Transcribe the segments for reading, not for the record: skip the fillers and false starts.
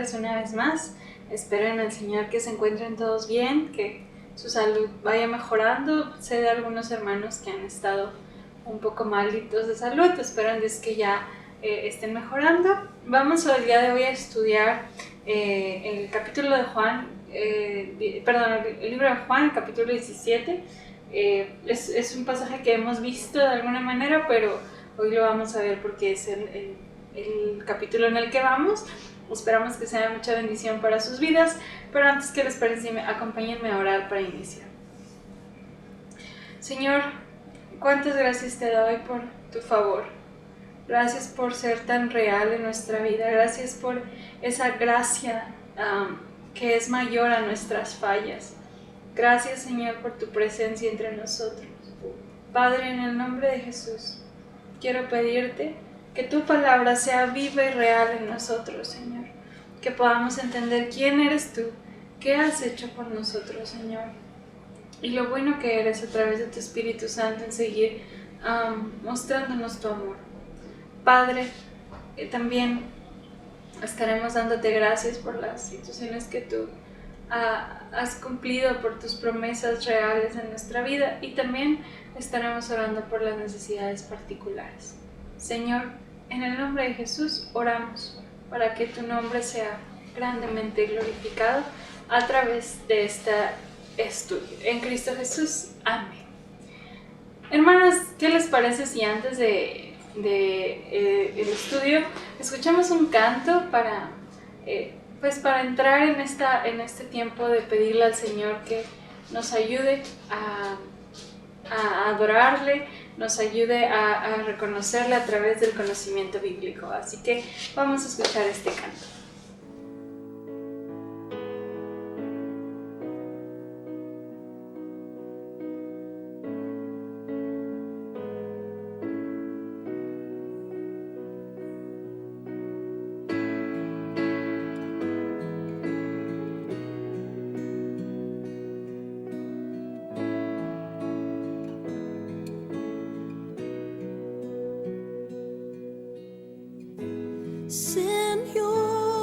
saludarles una vez más. Espero en el Señor que se encuentren todos bien, que su salud vaya mejorando. Sé de algunos hermanos que han estado un poco malitos de salud, espero en Dios que ya estén mejorando. Vamos el día de hoy a estudiar el capítulo de Juan, el libro de Juan, capítulo 17. Es un pasaje que hemos visto de alguna manera, pero hoy lo vamos a ver porque es el capítulo en el que vamos. Esperamos que sea de mucha bendición para sus vidas, pero antes, que les parece, acompáñenme a orar para iniciar. Señor, cuántas gracias te doy por tu favor. Gracias por ser tan real en nuestra vida. Gracias por esa gracia que es mayor a nuestras fallas. Gracias, Señor, por tu presencia entre nosotros. Padre, en el nombre de Jesús, quiero pedirte que tu palabra sea viva y real en nosotros, Señor. Que podamos entender quién eres tú, qué has hecho por nosotros, Señor. Y lo bueno que eres a través de tu Espíritu Santo en seguir mostrándonos tu amor. Padre, también estaremos dándote gracias por las situaciones que tú has cumplido, por tus promesas reales en nuestra vida, y también estaremos orando por las necesidades particulares. Señor, en el nombre de Jesús oramos para que tu nombre sea grandemente glorificado a través de este estudio. En Cristo Jesús, amén. Hermanas, ¿qué les parece si antes de el estudio escuchamos un canto para entrar en este tiempo de pedirle al Señor que nos ayude a adorarle, nos ayude a reconocerle a través del conocimiento bíblico? Así que vamos a escuchar este canto. Señor,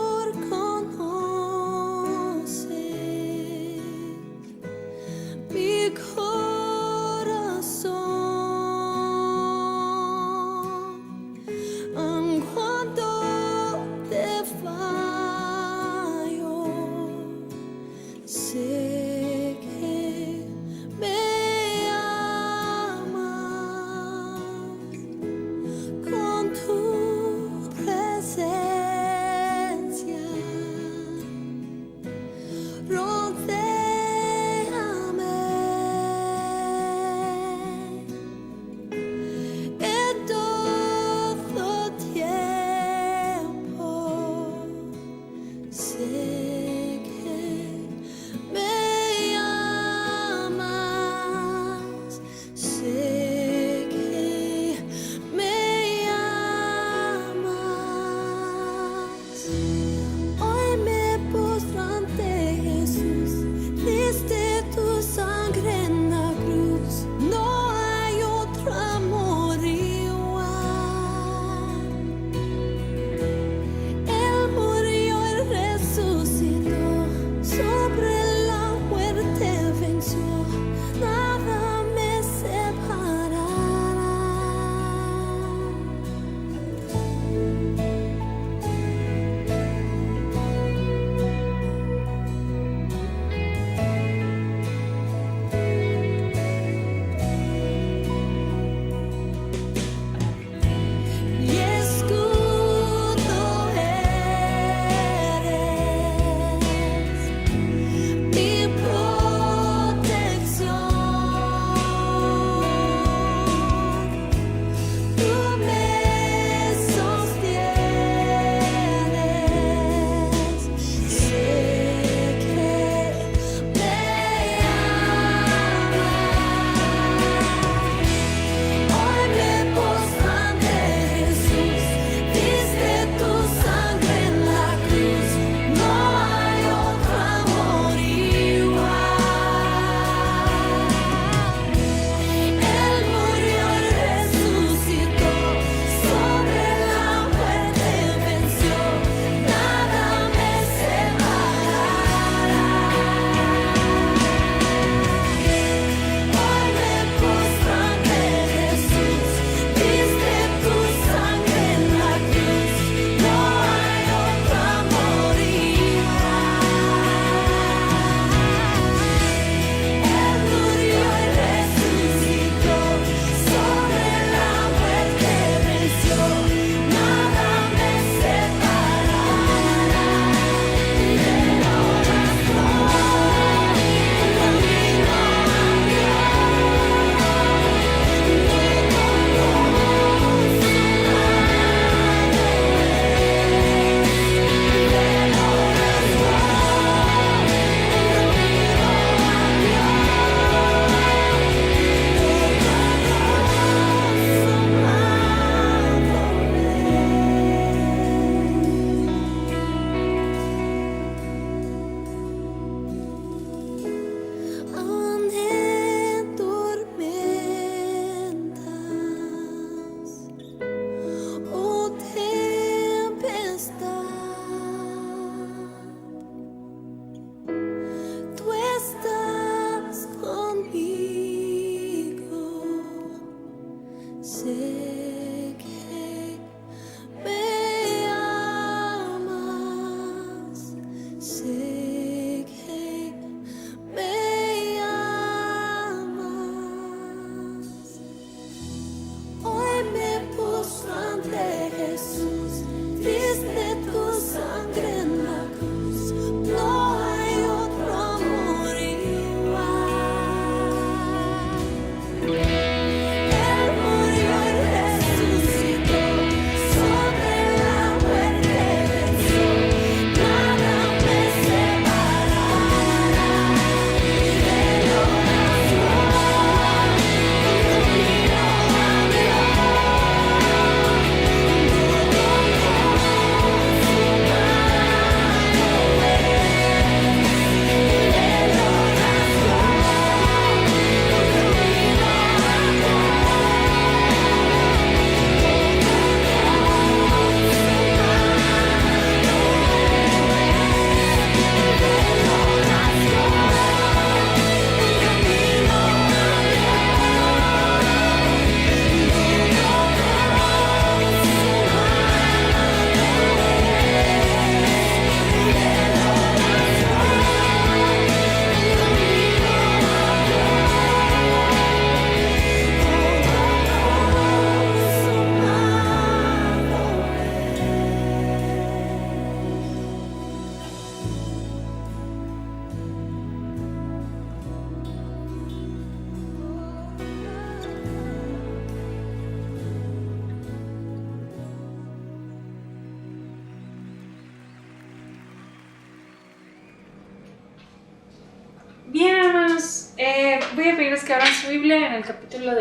voy a pedirles que abran su Biblia en el capítulo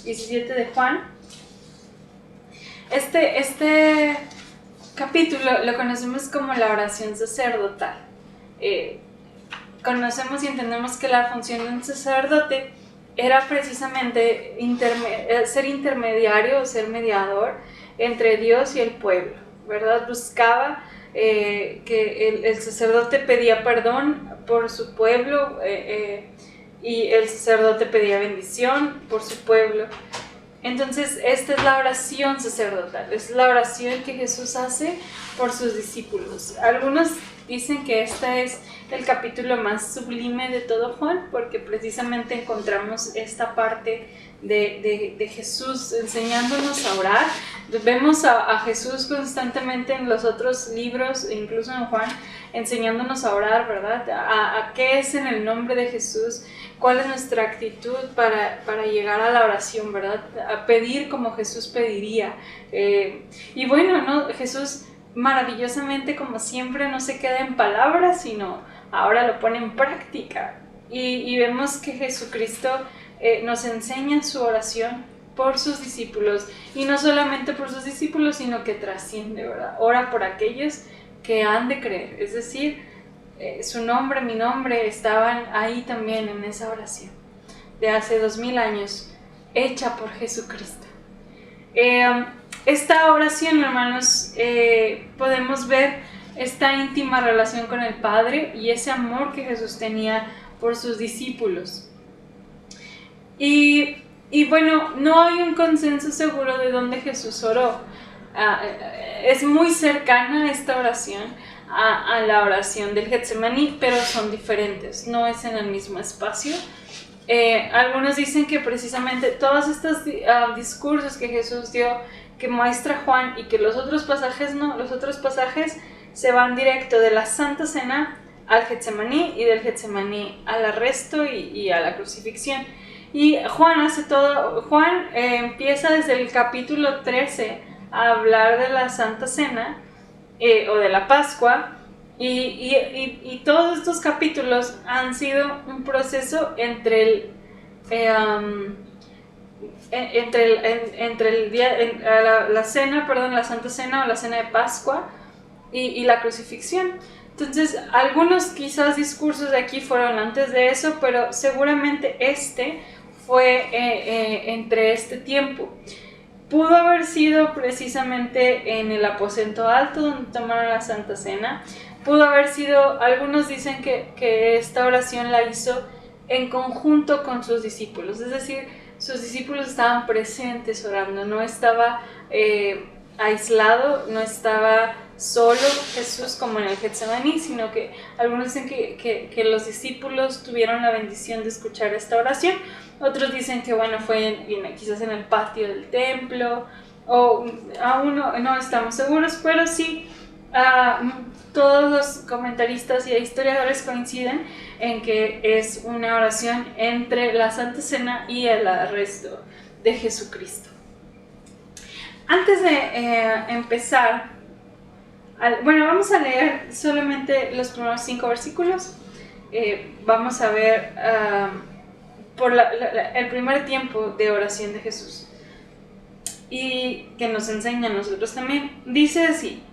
17 de Juan. Este capítulo lo conocemos como la oración sacerdotal. Conocemos y entendemos que la función de un sacerdote era precisamente ser intermediario o ser mediador entre Dios y el pueblo, ¿verdad? Buscaba que el sacerdote pedía perdón por su pueblo y el sacerdote pedía bendición por su pueblo. Entonces, esta es la oración sacerdotal, es la oración que Jesús hace por sus discípulos. Algunos dicen que este es el capítulo más sublime de todo Juan, porque precisamente encontramos esta parte de Jesús enseñándonos a orar. Vemos a Jesús constantemente en los otros libros, incluso en Juan, enseñándonos a orar, ¿verdad? A qué es en el nombre de Jesús, cuál es nuestra actitud para llegar a la oración, ¿verdad? A pedir como Jesús pediría. Y bueno, ¿no? Jesús maravillosamente, como siempre, no se queda en palabras, sino ahora lo pone en práctica. Y vemos que Jesucristo nos enseña su oración por sus discípulos, y no solamente por sus discípulos, sino que trasciende, ¿verdad? Ora por aquellos que han de creer, es decir, su nombre, mi nombre, estaban ahí también en esa oración de hace 2000 años, hecha por Jesucristo. Esta oración, hermanos, podemos ver esta íntima relación con el Padre y ese amor que Jesús tenía por sus discípulos. Y bueno, no hay un consenso seguro de dónde Jesús oró. Es muy cercana esta oración a la oración del Getsemaní, pero son diferentes, no es en el mismo espacio. Algunos dicen que precisamente todos estos discursos que Jesús dio, que muestra Juan, y que los otros pasajes no, los otros pasajes se van directo de la Santa Cena al Getsemaní y del Getsemaní al arresto y a la crucifixión. Y Juan hace todo. Juan empieza desde el capítulo 13 a hablar de la Santa Cena o de la Pascua, y todos estos capítulos han sido un proceso entre el día, la cena, perdón, la Santa Cena o la Cena de Pascua y la crucifixión. Entonces, algunos quizás discursos de aquí fueron antes de eso, pero seguramente fue entre este tiempo. Pudo haber sido precisamente en el aposento alto donde tomaron la Santa Cena. Pudo haber sido, algunos dicen que esta oración la hizo en conjunto con sus discípulos, es decir, sus discípulos estaban presentes orando, no estaba aislado, no estaba solo Jesús como en el Getsemaní, sino que algunos dicen que los discípulos tuvieron la bendición de escuchar esta oración. Otros dicen que bueno, fue quizás en el patio del templo, o aún no estamos seguros, pero sí, todos los comentaristas y historiadores coinciden en que es una oración entre la Santa Cena y el arresto de Jesucristo. Antes de empezar, vamos a leer solamente los primeros 5 versículos. Vamos a ver por el primer tiempo de oración de Jesús, y que nos enseña a nosotros también. Dice así,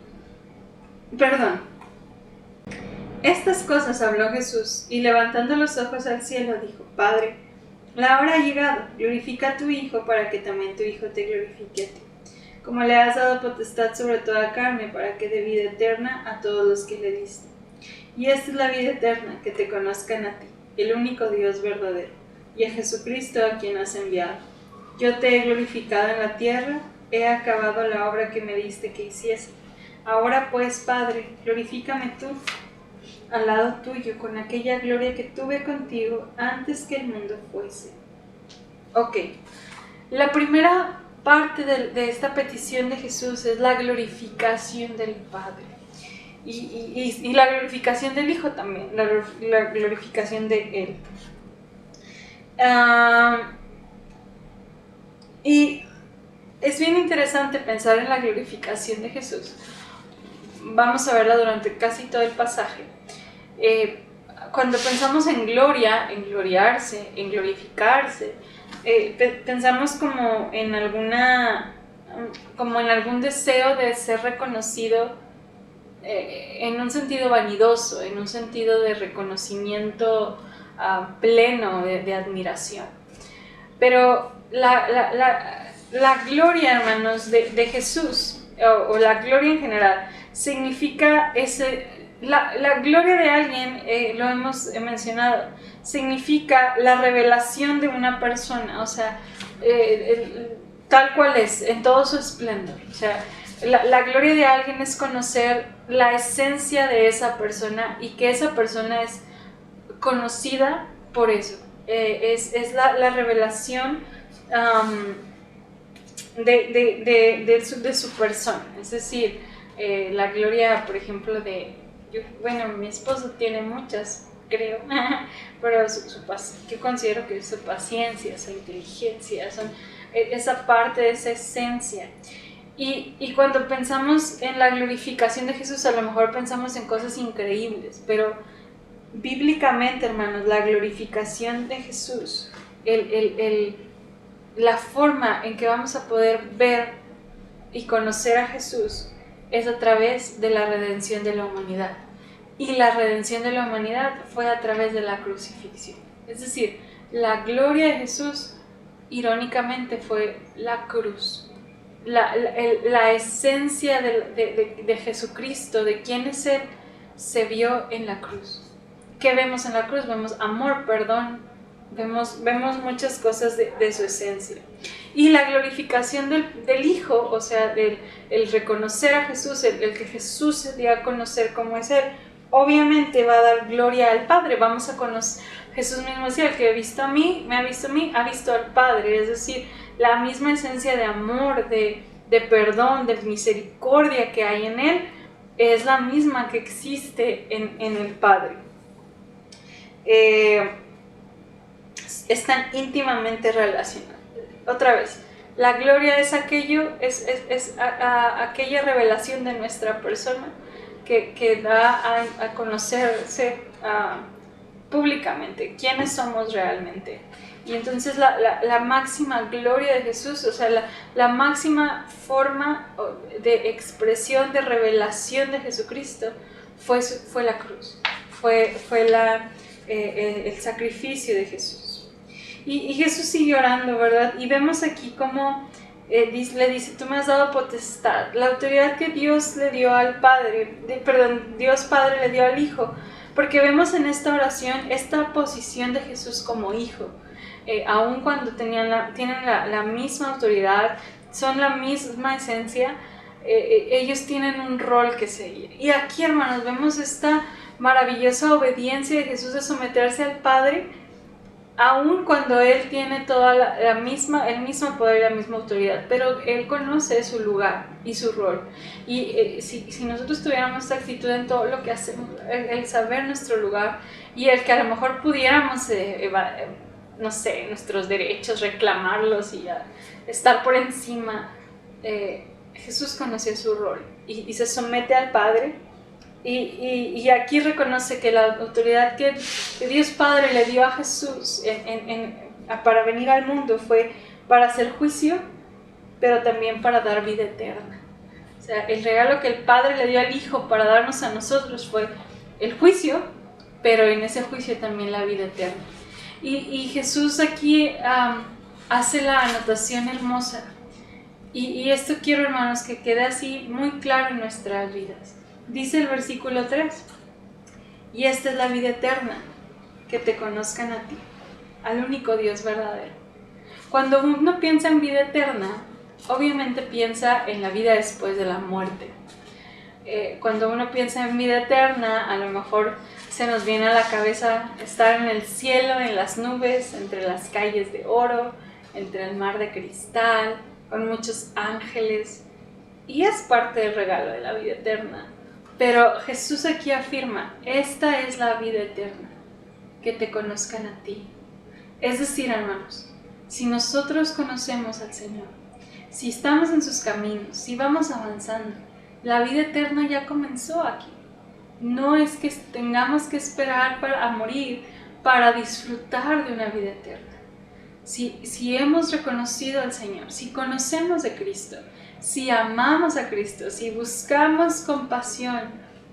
estas cosas habló Jesús, y levantando los ojos al cielo dijo: Padre, la hora ha llegado, glorifica a tu Hijo, para que también tu Hijo te glorifique a ti, como le has dado potestad sobre toda carne, para que dé vida eterna a todos los que le diste. Y esta es la vida eterna, que te conozcan a ti, el único Dios verdadero, y a Jesucristo a quien has enviado. Yo te he glorificado en la tierra, he acabado la obra que me diste que hiciese. Ahora pues, Padre, glorifícame tú al lado tuyo con aquella gloria que tuve contigo antes que el mundo fuese. Ok, la primera parte de esta petición de Jesús es la glorificación del Padre y la glorificación del Hijo también, la glorificación de Él. Y es bien interesante pensar en la glorificación de Jesús. Vamos a verla durante casi todo el pasaje. cuando pensamos en gloria, en gloriarse, en glorificarse, pensamos como en algún deseo de ser reconocido en un sentido vanidoso, en un sentido de reconocimiento pleno, de admiración. Pero la gloria, hermanos, de Jesús, o la gloria en general, significa la gloria de alguien, lo hemos mencionado, significa la revelación de una persona, o sea, tal cual es, en todo su esplendor. O sea, la gloria de alguien es conocer la esencia de esa persona y que esa persona es conocida por eso. Es la revelación de su persona. Es decir, la gloria, por ejemplo, mi esposo tiene muchas, creo, pero yo considero que su paciencia, su inteligencia, esa parte de esa esencia. Y cuando pensamos en la glorificación de Jesús, a lo mejor pensamos en cosas increíbles, pero bíblicamente, hermanos, la glorificación de Jesús, la forma en que vamos a poder ver y conocer a Jesús es a través de la redención de la humanidad. Y la redención de la humanidad fue a través de la crucifixión. Es decir, la gloria de Jesús, irónicamente, fue la cruz. La esencia de Jesucristo, de quién es Él, se vio en la cruz. ¿Qué vemos en la cruz? Vemos amor, perdón, vemos muchas cosas de su esencia. Y la glorificación del Hijo, o sea, el reconocer a Jesús, el que Jesús se dio a conocer cómo es Él, obviamente va a dar gloria al Padre. Vamos a conocer, Jesús mismo decía, el que me ha visto a mí, ha visto al Padre. Es decir, la misma esencia de amor, de perdón, de misericordia que hay en Él, es la misma que existe en el Padre. Están íntimamente relacionadas. Otra vez, la gloria es aquella revelación de nuestra persona que da a conocerse públicamente quiénes somos realmente. Y entonces la máxima gloria de Jesús, o sea, la máxima forma de expresión, de revelación de Jesucristo fue la cruz, fue el sacrificio de Jesús. Y Jesús sigue orando, ¿verdad? Y vemos aquí cómo le dice, tú me has dado potestad, la autoridad que Dios le dio al Padre, Dios Padre le dio al Hijo, porque vemos en esta oración esta posición de Jesús como Hijo. Aun cuando tienen la misma autoridad, son la misma esencia, ellos tienen un rol que seguir. Y aquí, hermanos, vemos esta maravillosa obediencia de Jesús de someterse al Padre, aun cuando Él tiene toda el mismo poder y la misma autoridad, pero Él conoce su lugar y su rol. Y si nosotros tuviéramos esta actitud en todo lo que hacemos, el saber nuestro lugar y el que a lo mejor pudiéramos no sé, nuestros derechos, reclamarlos y estar por encima, Jesús conocía su rol y se somete al Padre. Y aquí reconoce que la autoridad que Dios Padre le dio a Jesús para venir al mundo fue para hacer juicio, pero también para dar vida eterna. O sea, el regalo que el Padre le dio al Hijo para darnos a nosotros fue el juicio, pero en ese juicio también la vida eterna. Y Jesús aquí hace la anotación hermosa. Y esto quiero, hermanos, que quede así muy claro en nuestras vidas. Dice el versículo 3, y esta es la vida eterna, que te conozcan a ti, al único Dios verdadero. Cuando uno piensa en vida eterna, obviamente piensa en la vida después de la muerte. Cuando uno piensa en vida eterna, a lo mejor se nos viene a la cabeza estar en el cielo, en las nubes, entre las calles de oro, entre el mar de cristal, con muchos ángeles, y es parte del regalo de la vida eterna. Pero Jesús aquí afirma, esta es la vida eterna, que te conozcan a ti. Es decir, hermanos, si nosotros conocemos al Señor, si estamos en sus caminos, si vamos avanzando, la vida eterna ya comenzó aquí. no es que tengamos que esperar a morir para disfrutar de una vida eterna. Si hemos reconocido al Señor, si conocemos de Cristo, si amamos a Cristo, si buscamos con pasión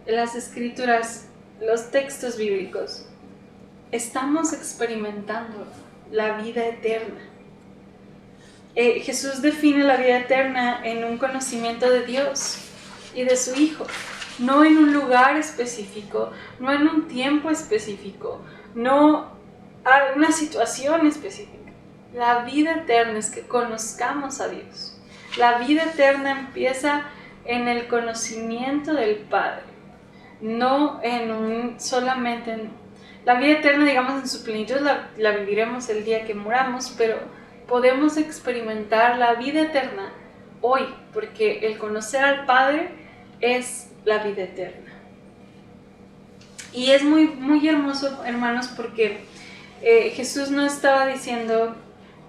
las Escrituras, los textos bíblicos, estamos experimentando la vida eterna. Jesús define la vida eterna en un conocimiento de Dios y de su Hijo, no en un lugar específico, no en un tiempo específico, no en una situación específica. La vida eterna es que conozcamos a Dios. La vida eterna empieza en el conocimiento del Padre, no solamente en... La vida eterna, digamos, en su plenitud la viviremos el día que muramos, pero podemos experimentar la vida eterna hoy, porque el conocer al Padre es la vida eterna. Y es muy, muy hermoso, hermanos, porque Jesús no estaba diciendo,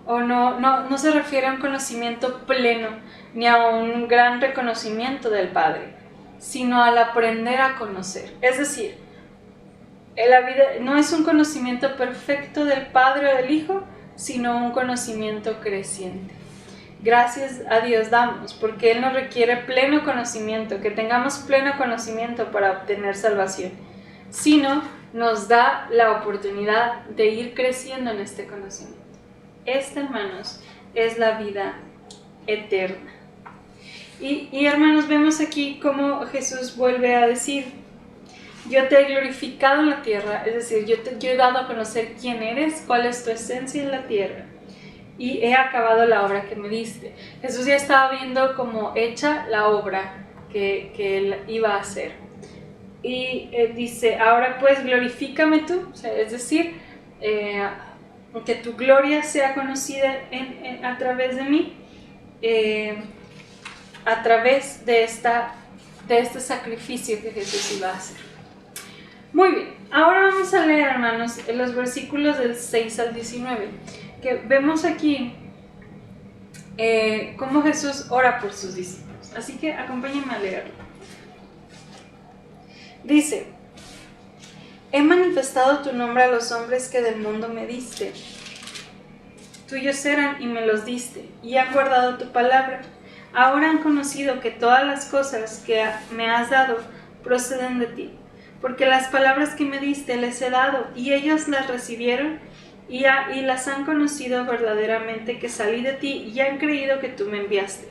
o no se refiere a un conocimiento pleno, ni a un gran reconocimiento del Padre, sino al aprender a conocer. Es decir, la vida no es un conocimiento perfecto del Padre o del Hijo, sino un conocimiento creciente. Gracias a Dios damos, porque Él nos requiere pleno conocimiento, que tengamos pleno conocimiento para obtener salvación, sino nos da la oportunidad de ir creciendo en este conocimiento. Esta, hermanos, es la vida eterna. Y hermanos, vemos aquí cómo Jesús vuelve a decir: yo te he glorificado en la tierra, es decir, yo he dado a conocer quién eres, cuál es tu esencia en la tierra, y he acabado la obra que me diste. Jesús ya estaba viendo como hecha la obra que Él iba a hacer. Y dice: ahora pues glorifícame tú, o sea, es decir, que tu gloria sea conocida a través de mí, a través de este sacrificio que Jesús iba a hacer. Muy bien, ahora vamos a leer, hermanos, los versículos del 6 al 19, que vemos aquí cómo Jesús ora por sus discípulos. Así que acompáñenme a leerlo. Dice: he manifestado tu nombre a los hombres que del mundo me diste. Tuyos eran y me los diste, y han guardado tu palabra. Ahora han conocido que todas las cosas que me has dado proceden de ti, porque las palabras que me diste les he dado, y ellos las recibieron y las han conocido verdaderamente, que salí de ti y han creído que tú me enviaste.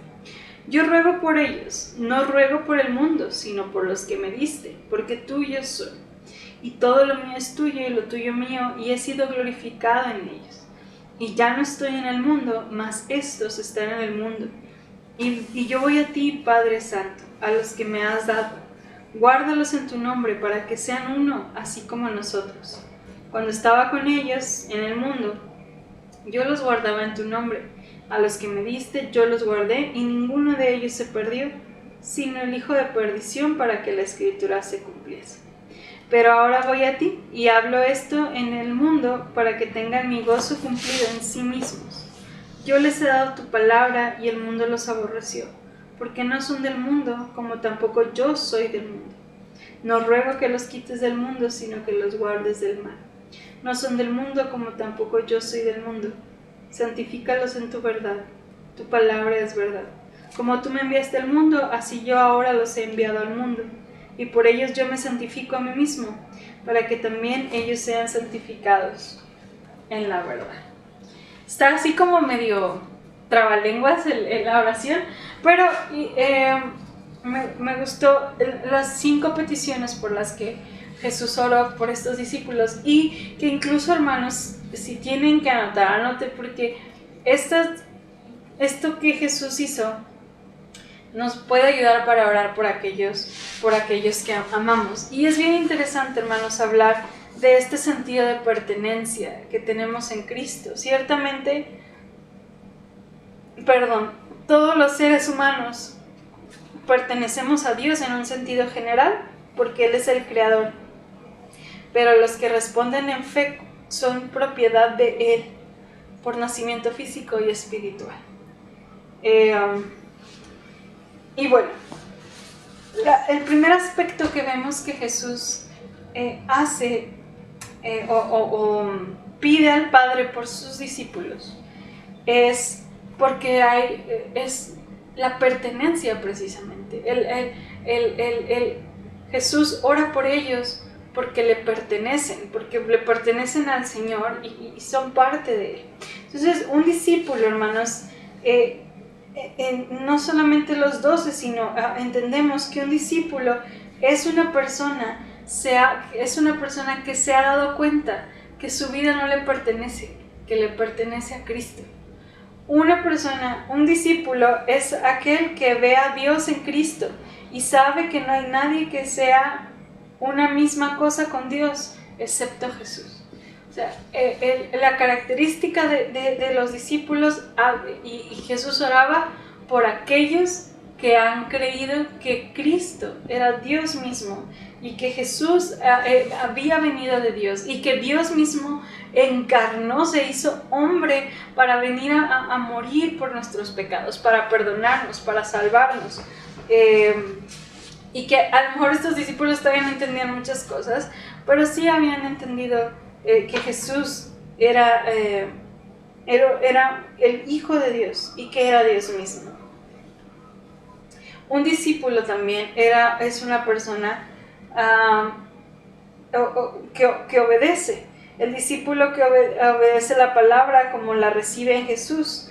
Yo ruego por ellos, no ruego por el mundo, sino por los que me diste, porque tuyos son. Y todo lo mío es tuyo y lo tuyo mío, y he sido glorificado en ellos. Y ya no estoy en el mundo, mas estos están en el mundo. Y yo voy a ti, Padre Santo, a los que me has dado. Guárdalos en tu nombre para que sean uno, así como nosotros. Cuando estaba con ellos en el mundo, yo los guardaba en tu nombre. A los que me diste yo los guardé, y ninguno de ellos se perdió, sino el hijo de perdición, para que la escritura se cumpliese. Pero ahora voy a ti, y hablo esto en el mundo, para que tengan mi gozo cumplido en sí mismos. Yo les he dado tu palabra, y el mundo los aborreció, porque no son del mundo, como tampoco yo soy del mundo. No ruego que los quites del mundo, sino que los guardes del mal. No son del mundo, como tampoco yo soy del mundo. Santifícalos en tu verdad. Tu palabra es verdad. Como tú me enviaste al mundo, así yo ahora los he enviado al mundo. Y por ellos yo me santifico a mí mismo, para que también ellos sean santificados en la verdad. Está así como medio trabalenguas la oración, pero me gustó las 5 peticiones por las que Jesús oró por estos discípulos, y que incluso, hermanos, si tienen que anotar, anoten, porque esto que Jesús hizo nos puede ayudar para orar por aquellos que amamos. Y es bien interesante, hermanos, hablar de este sentido de pertenencia que tenemos en Cristo. Ciertamente, todos los seres humanos pertenecemos a Dios en un sentido general, porque Él es el Creador. Pero los que responden en fe son propiedad de Él, por nacimiento físico y espiritual. Y bueno, El primer aspecto que vemos que Jesús hace o pide al Padre por sus discípulos es porque es la pertenencia precisamente. Jesús ora por ellos porque le pertenecen al Señor y son parte de Él. Entonces, un discípulo, hermanos, no solamente los 12, sino entendemos que un discípulo es una persona que se ha dado cuenta que su vida no le pertenece, que le pertenece a Cristo. Un discípulo es aquel que ve a Dios en Cristo y sabe que no hay nadie que sea una misma cosa con Dios excepto Jesús. O sea, la característica de los discípulos, y Jesús oraba por aquellos que han creído que Cristo era Dios mismo y que Jesús había venido de Dios y que Dios mismo encarnó, se hizo hombre para venir a morir por nuestros pecados, para perdonarnos, para salvarnos. Y que a lo mejor estos discípulos todavía no entendían muchas cosas, pero sí habían entendido que Jesús era el Hijo de Dios y que era Dios mismo. Un discípulo también es una persona que obedece. El discípulo que obedece la palabra como la recibe en Jesús.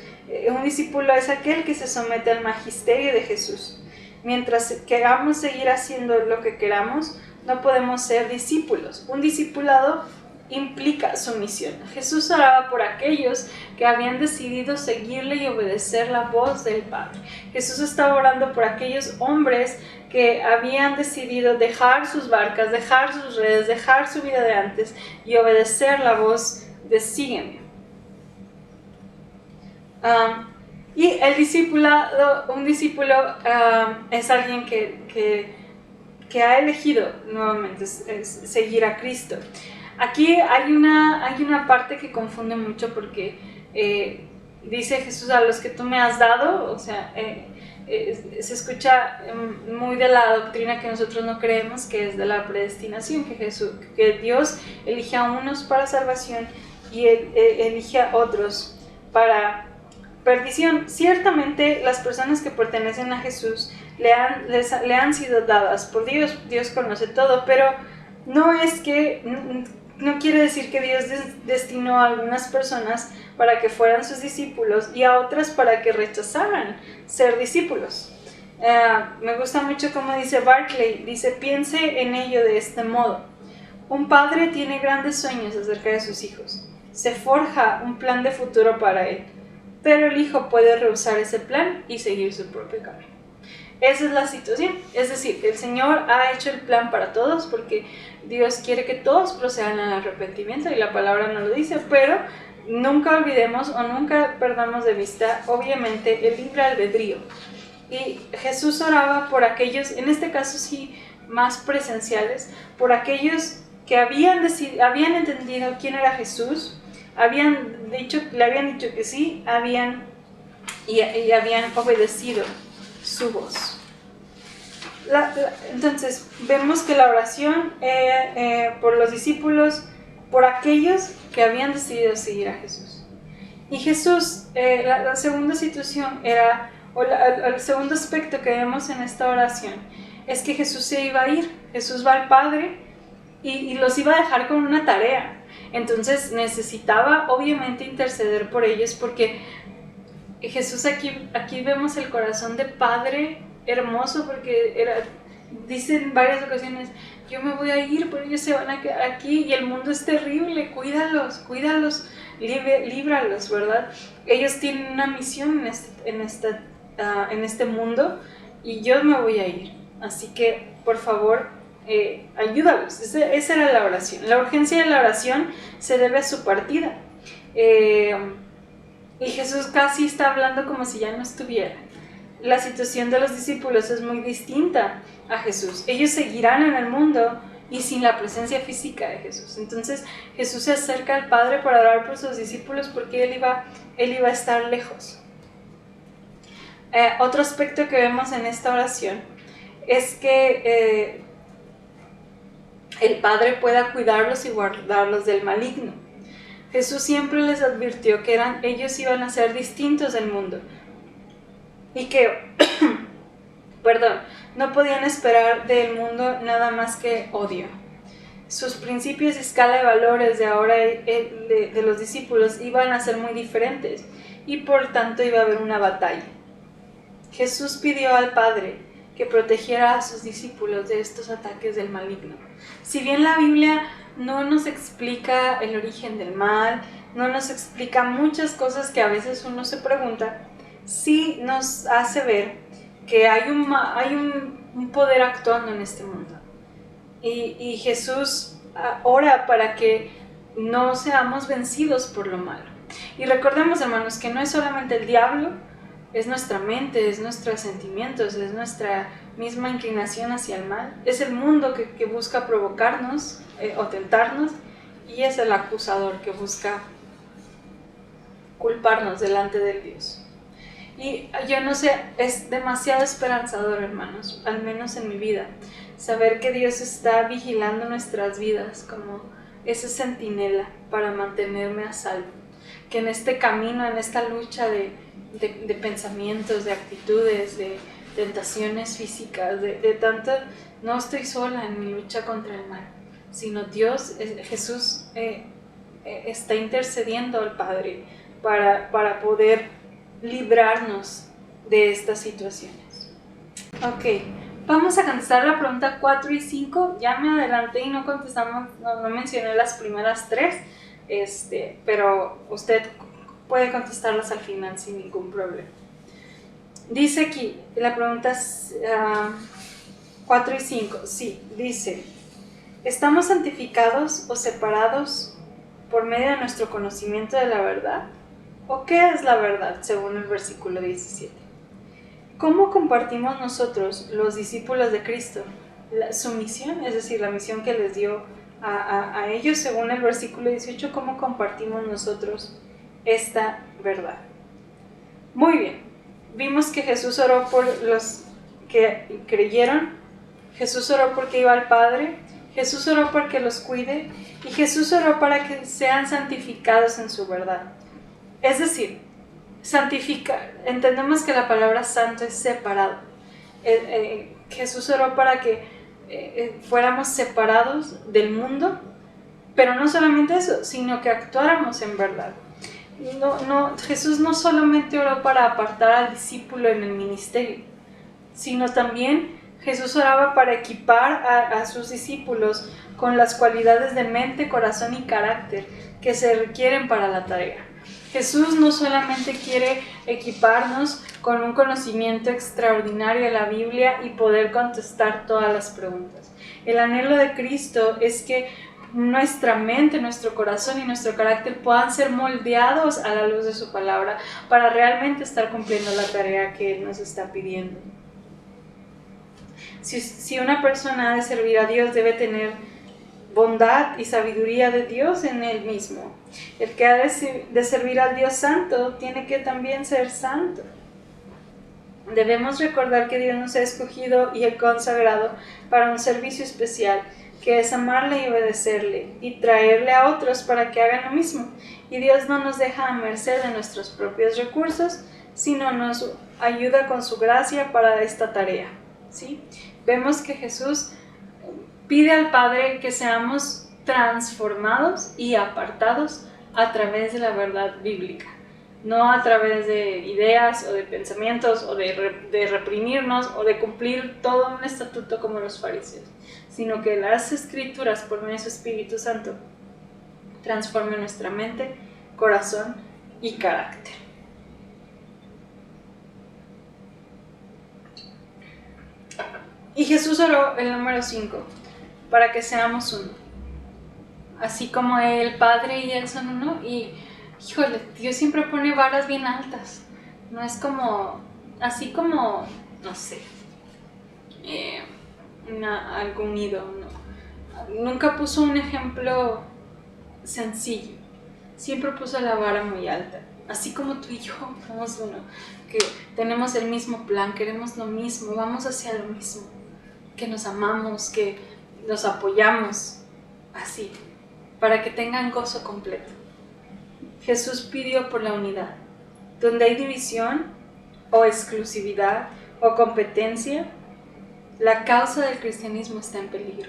Un discípulo es aquel que se somete al magisterio de Jesús. Mientras queramos seguir haciendo lo que queramos, no podemos ser discípulos. Un discipulado implica sumisión. Jesús oraba por aquellos que habían decidido seguirle y obedecer la voz del Padre. Jesús estaba orando por aquellos hombres que habían decidido dejar sus barcas, dejar sus redes, dejar su vida de antes y obedecer la voz de sígueme. Y un discípulo es alguien que ha elegido nuevamente seguir a Cristo. Aquí hay una parte que confunde mucho porque dice Jesús a los que tú me has dado, o sea, se escucha muy de la doctrina que nosotros no creemos, que es de la predestinación, que Dios elige a unos para salvación y elige a otros para perdición. Ciertamente las personas que pertenecen a Jesús le han sido dadas por Dios. Dios conoce todo, pero no quiere decir que Dios destinó a algunas personas para que fueran sus discípulos y a otras para que rechazaran ser discípulos. Me gusta mucho como dice Barclay, dice, piense en ello de este modo. Un padre tiene grandes sueños acerca de sus hijos. Se forja un plan de futuro para él, pero el hijo puede rehusar ese plan y seguir su propio camino. Esa es la situación, es decir, el Señor ha hecho el plan para todos porque Dios quiere que todos procedan al arrepentimiento y la palabra no lo dice, pero nunca olvidemos o nunca perdamos de vista, obviamente, el libre albedrío. Y Jesús oraba por aquellos, en este caso sí, más presenciales, por aquellos que habían entendido quién era Jesús, le habían dicho que sí, habían obedecido su voz. Entonces vemos que la oración por los discípulos, por aquellos que habían decidido seguir a Jesús. Y Jesús, la segunda situación el segundo aspecto que vemos en esta oración es que Jesús se iba a ir. Jesús va al Padre y los iba a dejar con una tarea. Entonces necesitaba obviamente interceder por ellos porque Jesús aquí vemos el corazón de Padre hermoso porque dice en varias ocasiones, yo me voy a ir, pero ellos se van a quedar aquí y el mundo es terrible, cuídalos, líbralos, ¿verdad? Ellos tienen una misión en este mundo y yo me voy a ir, así que por favor ayúdalos. Esa era la oración. La urgencia de la oración se debe a su partida. Y Jesús casi está hablando como si ya no estuviera. La situación de los discípulos es muy distinta a Jesús. Ellos seguirán en el mundo y sin la presencia física de Jesús. Entonces Jesús se acerca al Padre para orar por sus discípulos porque Él iba a estar lejos. Otro aspecto que vemos en esta oración es que el Padre pueda cuidarlos y guardarlos del maligno. Jesús siempre les advirtió que ellos iban a ser distintos del mundo y que no podían esperar del mundo nada más que odio. Sus principios y escala de valores de ahora de los discípulos iban a ser muy diferentes y por tanto iba a haber una batalla. Jesús pidió al Padre que protegiera a sus discípulos de estos ataques del maligno. Si bien la Biblia no nos explica el origen del mal, no nos explica muchas cosas que a veces uno se pregunta, sí nos hace ver que hay un poder actuando en este mundo. Y Jesús ora para que no seamos vencidos por lo malo. Y recordemos, hermanos, que no es solamente el diablo, es nuestra mente, es nuestros sentimientos, es nuestra misma inclinación hacia el mal. Es el mundo que busca provocarnos o tentarnos, y es el acusador que busca culparnos delante del Dios. Y yo no sé, es demasiado esperanzador, hermanos, al menos en mi vida, saber que Dios está vigilando nuestras vidas como ese centinela para mantenerme a salvo. Que en este camino, en esta lucha de pensamientos, de actitudes, de tentaciones físicas, de tanto, no estoy sola en mi lucha contra el mal, sino Dios, Jesús está intercediendo al Padre para poder librarnos de estas situaciones. Ok, vamos a contestar la pregunta 4 y 5. Ya me adelanté y no mencioné las primeras 3, pero usted puede contestarlas al final sin ningún problema. Dice aquí, la pregunta 4 y 5, sí, dice: ¿estamos santificados o separados por medio de nuestro conocimiento de la verdad? ¿O qué es la verdad, según el versículo 17? ¿Cómo compartimos nosotros, los discípulos de Cristo, su misión, es decir, la misión que les dio a ellos, según el versículo 18, cómo compartimos nosotros esta verdad? Muy bien, vimos que Jesús oró por los que creyeron, Jesús oró porque iba al Padre, Jesús oró para que los cuide, y Jesús oró para que sean santificados en su verdad. Es decir, santificar, entendemos que la palabra santo es separado. Jesús oró para que fuéramos separados del mundo, pero no solamente eso, sino que actuáramos en verdad. Jesús no solamente oró para apartar al discípulo en el ministerio, sino también Jesús oraba para equipar a sus discípulos con las cualidades de mente, corazón y carácter que se requieren para la tarea. Jesús no solamente quiere equiparnos con un conocimiento extraordinario de la Biblia y poder contestar todas las preguntas. El anhelo de Cristo es que nuestra mente, nuestro corazón y nuestro carácter puedan ser moldeados a la luz de su palabra para realmente estar cumpliendo la tarea que Él nos está pidiendo. Si una persona ha de servir a Dios, debe tener bondad y sabiduría de Dios en él mismo. El que ha de servir al Dios santo tiene que también ser santo. Debemos recordar que Dios nos ha escogido y consagrado para un servicio especial, que es amarle y obedecerle y traerle a otros para que hagan lo mismo. Y Dios no nos deja a merced de nuestros propios recursos, sino nos ayuda con su gracia para esta tarea, ¿sí? Vemos que Jesús pide al Padre que seamos transformados y apartados a través de la verdad bíblica, no a través de ideas o de pensamientos o de reprimirnos o de cumplir todo un estatuto como los fariseos, sino que las Escrituras, por medio de su Espíritu Santo, transformen nuestra mente, corazón y carácter. Y Jesús oró, el número 5, para que seamos uno, así como el Padre y Él son uno. Y híjole, Dios siempre pone varas bien altas, no es como, así como, no sé, algún ídolo, no. Nunca puso un ejemplo sencillo, siempre puso la vara muy alta, así como tú y yo somos uno, que tenemos el mismo plan, queremos lo mismo, vamos hacia lo mismo. que nos amamos, que nos apoyamos, así, para que tengan gozo completo. Jesús pidió por la unidad. Donde hay división o exclusividad o competencia, la causa del cristianismo está en peligro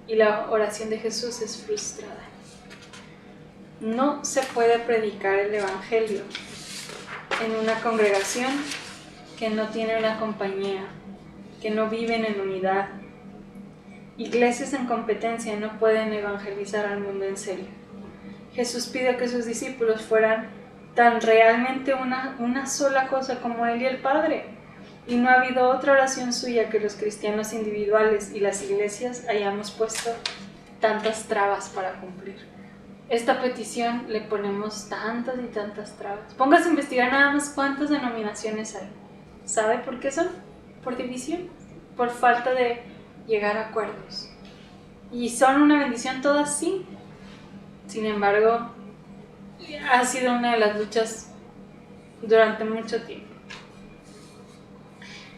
y la oración de Jesús es frustrada. No se puede predicar el evangelio en una congregación que no tiene una compañía, que no viven en unidad. Iglesias en competencia no pueden evangelizar al mundo en serio. Jesús pidió que sus discípulos fueran tan realmente una sola cosa como Él y el Padre. Y no ha habido otra oración suya que los cristianos individuales y las iglesias hayamos puesto tantas trabas para cumplir. Esta petición le ponemos tantas y tantas trabas. Póngase a investigar nada más cuántas denominaciones hay. ¿Sabe por qué son? Por división, por falta de llegar a acuerdos. ¿Y son una bendición todas? Sí. Sin embargo, ha sido una de las luchas durante mucho tiempo.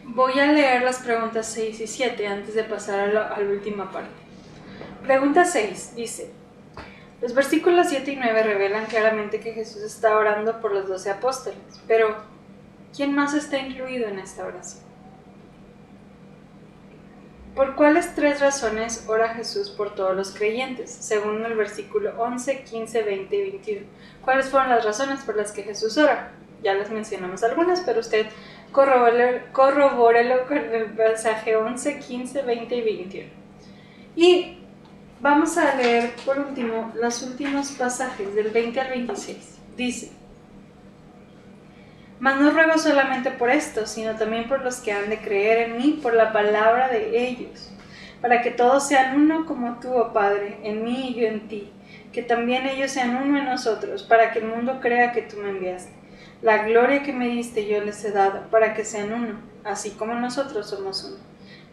Voy a leer las preguntas 6 y 7 antes de pasar a la última parte. Pregunta 6 dice: los versículos 7 y 9 revelan claramente que Jesús está orando por los 12 apóstoles, pero ¿quién más está incluido en esta oración? ¿Por cuáles 3 razones ora Jesús por todos los creyentes? Según el versículo 11, 15, 20 y 21. ¿Cuáles fueron las razones por las que Jesús ora? Ya les mencionamos algunas, pero usted corrobórelo con el pasaje 11, 15, 20 y 21. Y vamos a leer por último los últimos pasajes del 20 al 26. Dice: mas no ruego solamente por esto, sino también por los que han de creer en mí por la palabra de ellos, para que todos sean uno como tú, oh Padre, en mí y yo en ti, que también ellos sean uno en nosotros, para que el mundo crea que tú me enviaste. La gloria que me diste yo les he dado, para que sean uno, así como nosotros somos uno.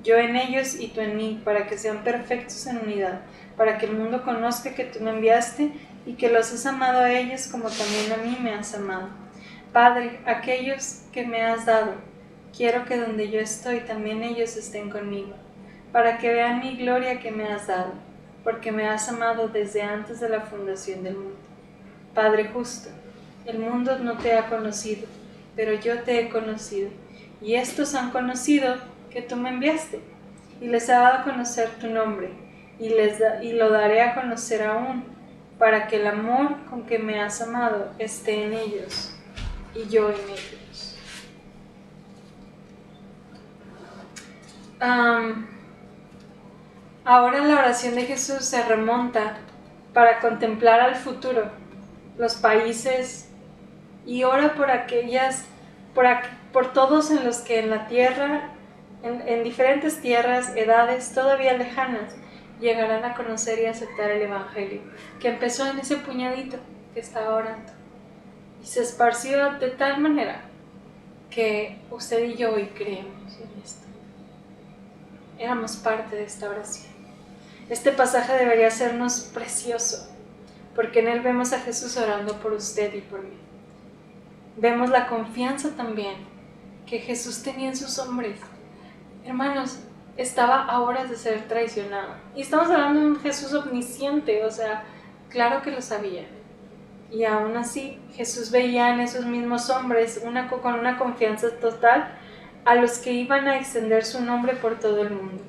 Yo en ellos y tú en mí, para que sean perfectos en unidad, para que el mundo conozca que tú me enviaste y que los has amado a ellos como también a mí me has amado. Padre, aquellos que me has dado, quiero que donde yo estoy también ellos estén conmigo, para que vean mi gloria que me has dado, porque me has amado desde antes de la fundación del mundo. Padre justo, el mundo no te ha conocido, pero yo te he conocido, y estos han conocido que tú me enviaste, y les he dado a conocer tu nombre, y lo daré a conocer aún, para que el amor con que me has amado esté en ellos, y yo en ellos. Ahora la oración de Jesús se remonta para contemplar al futuro, los países, y ora por por todos en los que en la tierra, en diferentes tierras, edades todavía lejanas, llegarán a conocer y aceptar el Evangelio, que empezó en ese puñadito que estaba orando. Y se esparció de tal manera que usted y yo hoy creemos en esto. Éramos parte de esta oración. Este pasaje debería sernos precioso, porque en él vemos a Jesús orando por usted y por mí. Vemos la confianza también que Jesús tenía en sus hombres. Hermanos, estaba a horas de ser traicionado. Y estamos hablando de un Jesús omnisciente, o sea, claro que lo sabía. Y aún así, Jesús veía en esos mismos hombres con una confianza total a los que iban a extender su nombre por todo el mundo.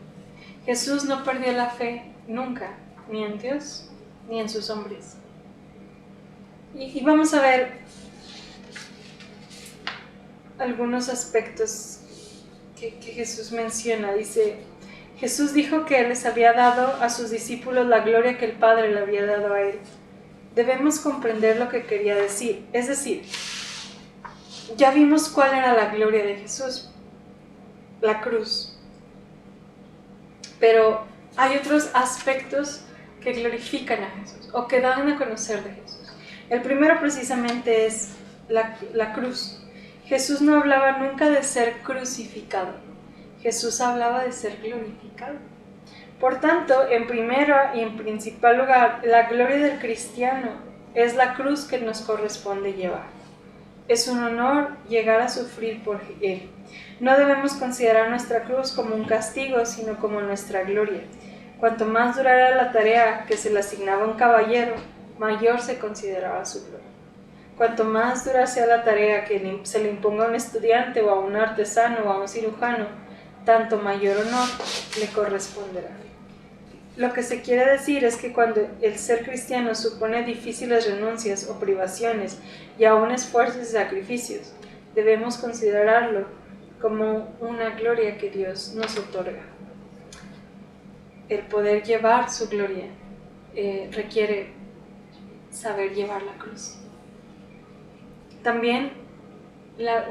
Jesús no perdió la fe nunca, ni en Dios, ni en sus hombres. Y vamos a ver algunos aspectos que Jesús menciona. Dice: Jesús dijo que Él les había dado a sus discípulos la gloria que el Padre le había dado a Él. Debemos comprender lo que quería decir. Es decir, ya vimos cuál era la gloria de Jesús, la cruz. Pero hay otros aspectos que glorifican a Jesús o que dan a conocer de Jesús. El primero precisamente es la cruz. Jesús no hablaba nunca de ser crucificado. Jesús hablaba de ser glorificado. Por tanto, en primero y en principal lugar, la gloria del cristiano es la cruz que nos corresponde llevar. Es un honor llegar a sufrir por Él. No debemos considerar nuestra cruz como un castigo, sino como nuestra gloria. Cuanto más durara la tarea que se le asignaba a un caballero, mayor se consideraba su gloria. Cuanto más dura sea la tarea que se le imponga a un estudiante o a un artesano o a un cirujano, tanto mayor honor le corresponderá. Lo que se quiere decir es que cuando el ser cristiano supone difíciles renuncias o privaciones y aún esfuerzos y sacrificios, debemos considerarlo como una gloria que Dios nos otorga. El poder llevar su gloria requiere saber llevar la cruz. También la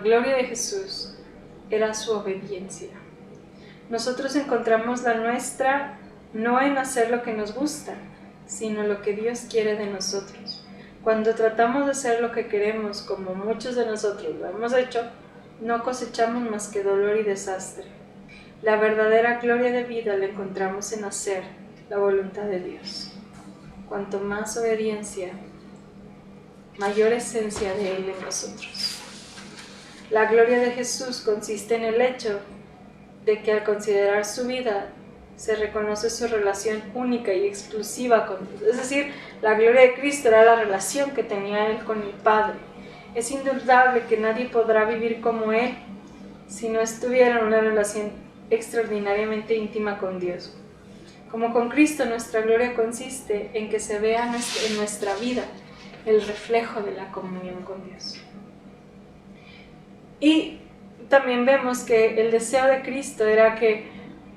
gloria de Jesús era su obediencia. Nosotros encontramos la nuestra no en hacer lo que nos gusta, sino lo que Dios quiere de nosotros. Cuando tratamos de hacer lo que queremos, como muchos de nosotros lo hemos hecho, no cosechamos más que dolor y desastre. La verdadera gloria de vida la encontramos en hacer la voluntad de Dios. Cuanto más obediencia, mayor esencia de Él en nosotros. La gloria de Jesús consiste en el hecho de que al considerar su vida se reconoce su relación única y exclusiva con Dios. Es decir, la gloria de Cristo era la relación que tenía Él con el Padre. Es indudable que nadie podrá vivir como Él si no estuviera en una relación extraordinariamente íntima con Dios. Como con Cristo, nuestra gloria consiste en que se vea en nuestra vida el reflejo de la comunión con Dios. Y también vemos que el deseo de Cristo era que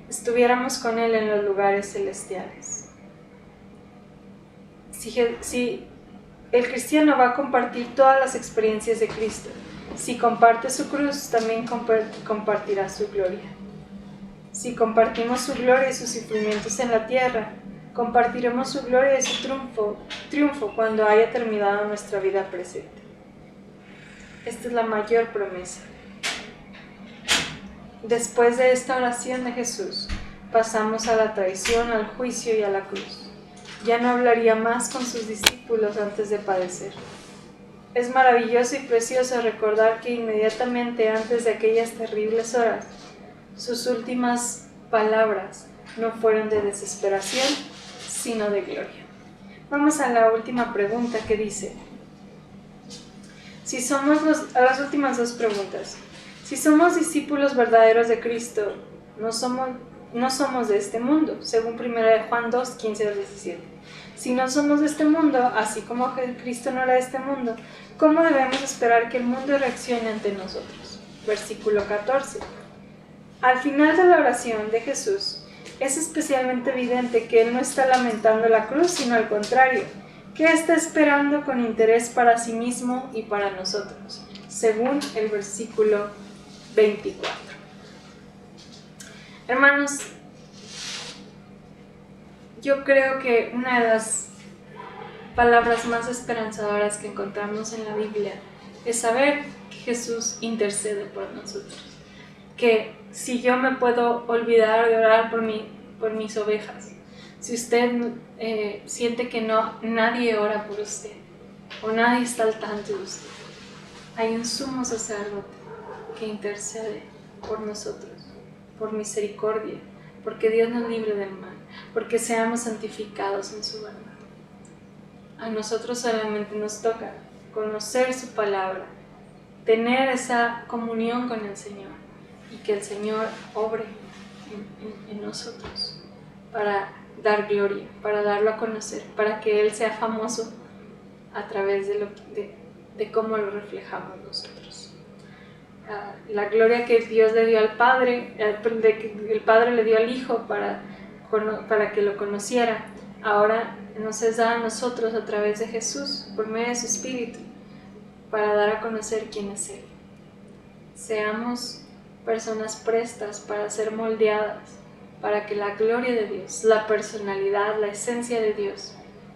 estuviéramos con Él en los lugares celestiales. Si el cristiano va a compartir todas las experiencias de Cristo, si comparte su cruz, también compartirá su gloria. Si compartimos su gloria y sus sufrimientos en la tierra, compartiremos su gloria y su triunfo cuando haya terminado nuestra vida presente. Esta es la mayor promesa. Después de esta oración de Jesús, pasamos a la traición, al juicio y a la cruz. Ya no hablaría más con sus discípulos antes de padecer. Es maravilloso y precioso recordar que inmediatamente antes de aquellas terribles horas, sus últimas palabras no fueron de desesperación, sino de gloria. Vamos a la última pregunta que dice, a las últimas dos preguntas. Si somos discípulos verdaderos de Cristo, no somos de este mundo, según 1 Juan 2, 15 al 17. Si no somos de este mundo, así como Cristo no era de este mundo, ¿cómo debemos esperar que el mundo reaccione ante nosotros? Versículo 14. Al final de la oración de Jesús, es especialmente evidente que Él no está lamentando la cruz, sino al contrario, que está esperando con interés para sí mismo y para nosotros, según el versículo 24. Hermanos, yo creo que una de las palabras más esperanzadoras que encontramos en la Biblia es saber que Jesús intercede por nosotros. Que si yo me puedo olvidar de orar por mis ovejas, si usted siente que nadie ora por usted o nadie está al tanto de usted, hay un sumo sacerdote que intercede por nosotros, por misericordia, porque Dios nos libre del mal, porque seamos santificados en su verdad. A nosotros solamente nos toca conocer su palabra, tener esa comunión con el Señor y que el Señor obre en nosotros para dar gloria, para darlo a conocer, para que Él sea famoso a través de cómo lo reflejamos nosotros. La gloria que Dios le dio al Padre, que el Padre le dio al Hijo para que lo conociera, ahora nos es dada a nosotros a través de Jesús, por medio de su Espíritu, para dar a conocer quién es Él. Seamos personas prestas para ser moldeadas, para que la gloria de Dios, la personalidad, la esencia de Dios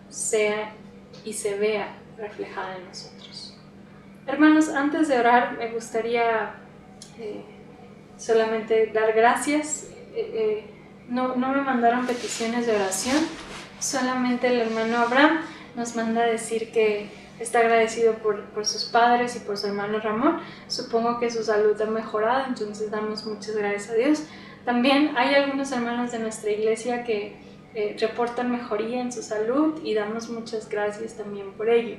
sea y se vea reflejada en nosotros. Hermanos, antes de orar me gustaría solamente dar gracias. No me mandaron peticiones de oración, solamente el hermano Abraham nos manda a decir que está agradecido por sus padres y por su hermano Ramón. Supongo que su salud ha mejorado, entonces damos muchas gracias a Dios. También hay algunos hermanos de nuestra iglesia que reportan mejoría en su salud y damos muchas gracias también por ello.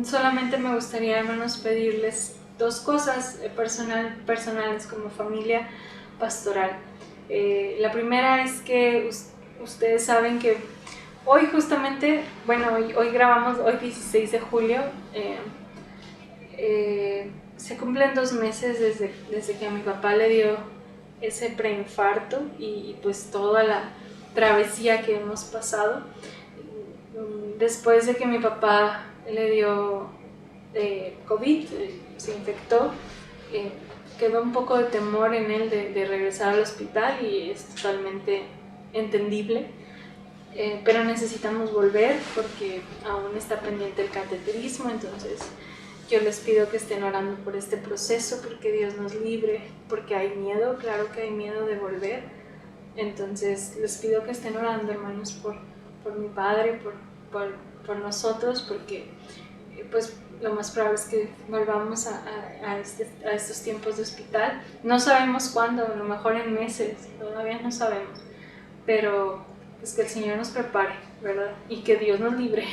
Solamente me gustaría, hermanos, pedirles dos cosas personales como familia pastoral. La primera es que ustedes saben que hoy justamente, bueno, hoy grabamos, hoy 16 de julio, se cumplen 2 meses desde que a mi papá le dio ese preinfarto y pues toda la travesía que hemos pasado. Después de que mi papá le dio COVID, se infectó, quedó un poco de temor en él de regresar al hospital y es totalmente entendible. Pero necesitamos volver porque aún está pendiente el cateterismo, entonces yo les pido que estén orando por este proceso, porque Dios nos libre, porque hay miedo, claro que hay miedo de volver. Entonces les pido que estén orando, hermanos, por mi padre, por nosotros, porque pues lo más probable es que volvamos a estos tiempos de hospital. No sabemos cuándo, a lo mejor en meses, todavía no sabemos, pero pues que el Señor nos prepare, ¿verdad? Y que Dios nos libre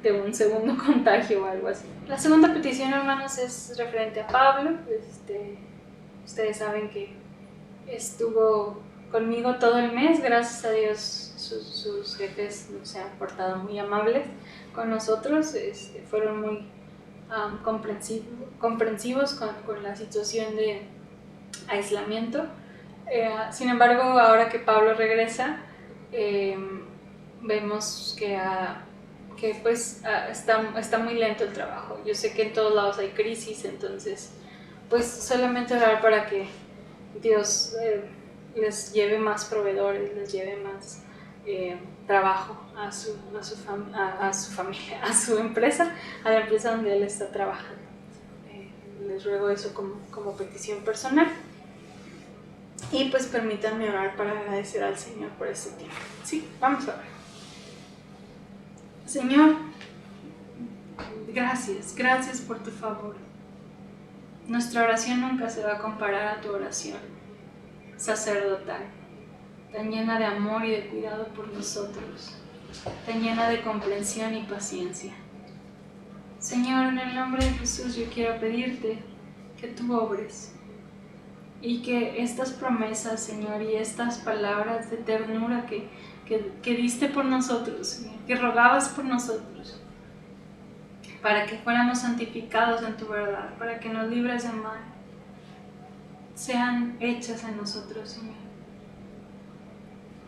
de un segundo contagio o algo así. La segunda petición, hermanos, es referente a Pablo. Ustedes saben que estuvo conmigo todo el mes, gracias a Dios sus jefes se han portado muy amables con nosotros, fueron muy comprensivos con la situación de aislamiento. Sin embargo, ahora que Pablo regresa, vemos que está muy lento el trabajo. Yo sé que en todos lados hay crisis, entonces pues solamente orar para que Dios les lleve más proveedores, les lleve más trabajo a su familia, a su empresa, a la empresa donde él está trabajando. Les ruego eso como petición personal. Y pues permítanme orar para agradecer al Señor por este tiempo. Sí, vamos a orar. Señor, gracias por tu favor. Nuestra oración nunca se va a comparar a tu oración sacerdotal, tan llena de amor y de cuidado por nosotros, tan llena de comprensión y paciencia. Señor, en el nombre de Jesús yo quiero pedirte que tú obres y que estas promesas, Señor, y estas palabras de ternura que diste por nosotros, Señor, que rogabas por nosotros, para que fuéramos santificados en tu verdad, para que nos libres de mal, sean hechas en nosotros, Señor.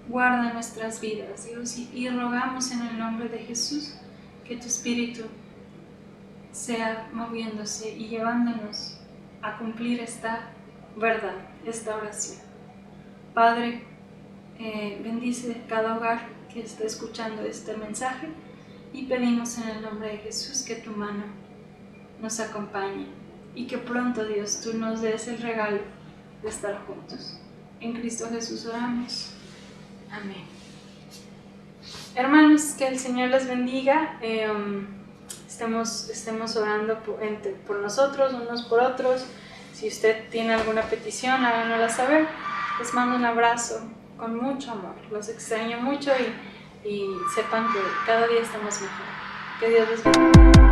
Guarda nuestras vidas, Dios, y rogamos en el nombre de Jesús que tu Espíritu sea moviéndose y llevándonos a cumplir esta verdad, esta oración. Padre, bendice cada hogar que esté escuchando este mensaje y pedimos en el nombre de Jesús que tu mano nos acompañe y que pronto, Dios, tú nos des el regalo de estar juntos. En Cristo Jesús oramos. Amén. Hermanos, que el Señor les bendiga. Estemos orando por nosotros, unos por otros. Si usted tiene alguna petición, háganosla saber. Les mando un abrazo con mucho amor. Los extraño mucho y sepan que cada día estamos mejor. Que Dios les bendiga.